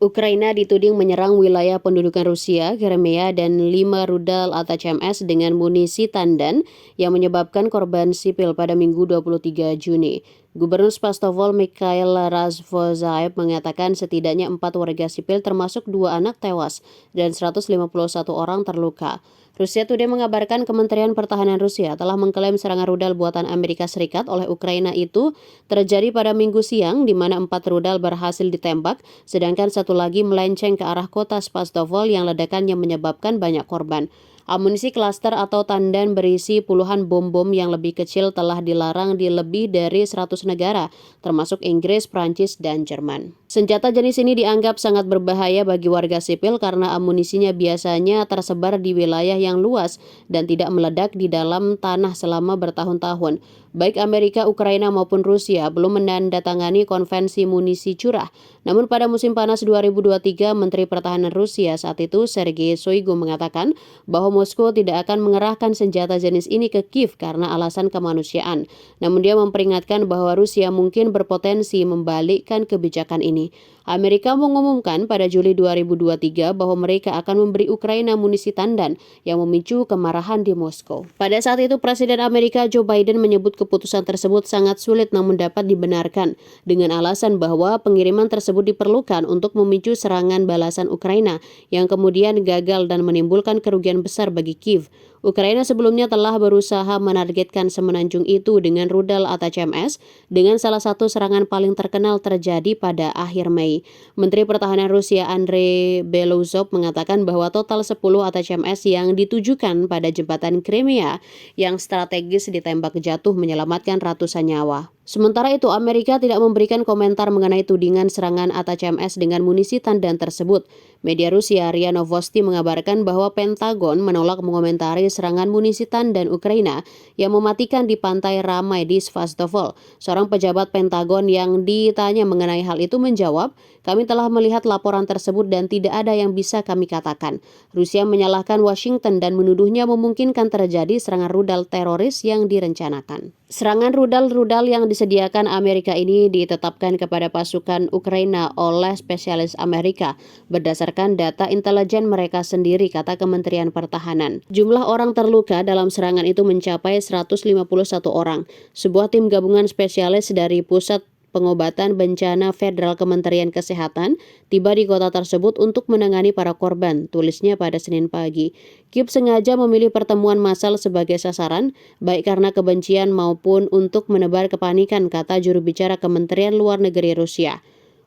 Ukraina dituding menyerang wilayah pendudukan Rusia, Crimea, dan 5 rudal ATACMS dengan munisi tandan yang menyebabkan korban sipil pada Minggu 23 Juni. Gubernur Spastovol Mikhail Razvozaev mengatakan setidaknya 4 warga sipil termasuk 2 anak tewas dan 151 orang terluka. Rusia Today mengabarkan Kementerian Pertahanan Rusia telah mengklaim serangan rudal buatan Amerika Serikat oleh Ukraina itu terjadi pada Minggu siang di mana 4 rudal berhasil ditembak, sedangkan satu lagi melenceng ke arah kota Spastovol yang ledakannya menyebabkan banyak korban. Amunisi klaster atau tandan berisi puluhan bom-bom yang lebih kecil telah dilarang di lebih dari 100 negara, termasuk Inggris, Prancis, dan Jerman. Senjata jenis ini dianggap sangat berbahaya bagi warga sipil karena amunisinya biasanya tersebar di wilayah yang luas dan tidak meledak di dalam tanah selama bertahun-tahun. Baik Amerika, Ukraina maupun Rusia belum menandatangani konvensi munisi curah. Namun pada musim panas 2023, Menteri Pertahanan Rusia saat itu, Sergei Shoigu, mengatakan bahwa Moskow tidak akan mengerahkan senjata jenis ini ke Kiev karena alasan kemanusiaan. Namun dia memperingatkan bahwa Rusia mungkin berpotensi membalikkan kebijakan ini. Amerika mengumumkan pada Juli 2023 bahwa mereka akan memberi Ukraina munisi tandan yang memicu kemarahan di Moskow. Pada saat itu, Presiden Amerika Joe Biden menyebut keputusan tersebut sangat sulit namun dapat dibenarkan dengan alasan bahwa pengiriman tersebut diperlukan untuk memicu serangan balasan Ukraina yang kemudian gagal dan menimbulkan kerugian besar bagi Kiev. Ukraina sebelumnya telah berusaha menargetkan semenanjung itu dengan rudal ATACMS dengan salah satu serangan paling terkenal terjadi pada akhir Mei. Menteri Pertahanan Rusia Andrei Belozov mengatakan bahwa total 10 ATACMS yang ditujukan pada jembatan Crimea yang strategis ditembak jatuh menyelamatkan ratusan nyawa. Sementara itu, Amerika tidak memberikan komentar mengenai tudingan serangan ATACMS dengan munisi tandan tersebut. Media Rusia RIA Novosti mengabarkan bahwa Pentagon menolak mengomentari serangan munisi tandan Ukraina yang mematikan di pantai ramai di Svastopol. Seorang pejabat Pentagon yang ditanya mengenai hal itu menjawab, "Kami telah melihat laporan tersebut dan tidak ada yang bisa kami katakan." Rusia menyalahkan Washington dan menuduhnya memungkinkan terjadi serangan rudal teroris yang direncanakan. Serangan rudal-rudal yang disediakan Amerika ini ditetapkan kepada pasukan Ukraina oleh spesialis Amerika berdasarkan data intelijen mereka sendiri, kata Kementerian Pertahanan. Jumlah orang terluka dalam serangan itu mencapai 151 orang. Sebuah tim gabungan spesialis dari Pusat Pengobatan Bencana Federal Kementerian Kesehatan tiba di kota tersebut untuk menangani para korban, tulisnya pada Senin pagi. Kiev sengaja memilih pertemuan massal sebagai sasaran, baik karena kebencian maupun untuk menebar kepanikan, kata juru bicara Kementerian Luar Negeri Rusia.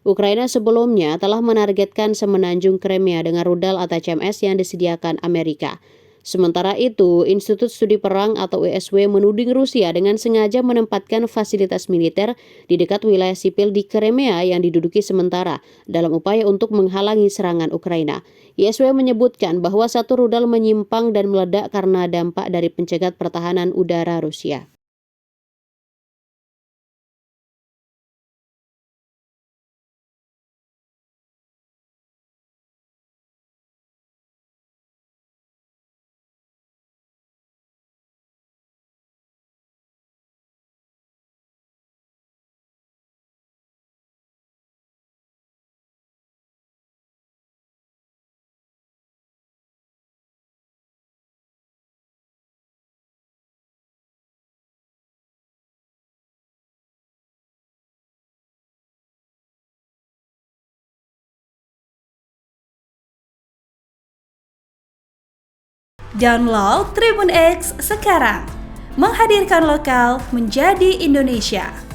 Ukraina sebelumnya telah menargetkan semenanjung Crimea dengan rudal ATACMS yang disediakan Amerika. Sementara itu, Institut Studi Perang atau ISW menuding Rusia dengan sengaja menempatkan fasilitas militer di dekat wilayah sipil di Crimea yang diduduki sementara dalam upaya untuk menghalangi serangan Ukraina. ISW menyebutkan bahwa satu rudal menyimpang dan meledak karena dampak dari pencegat pertahanan udara Rusia. Download Tribun X sekarang, menghadirkan lokal menjadi Indonesia.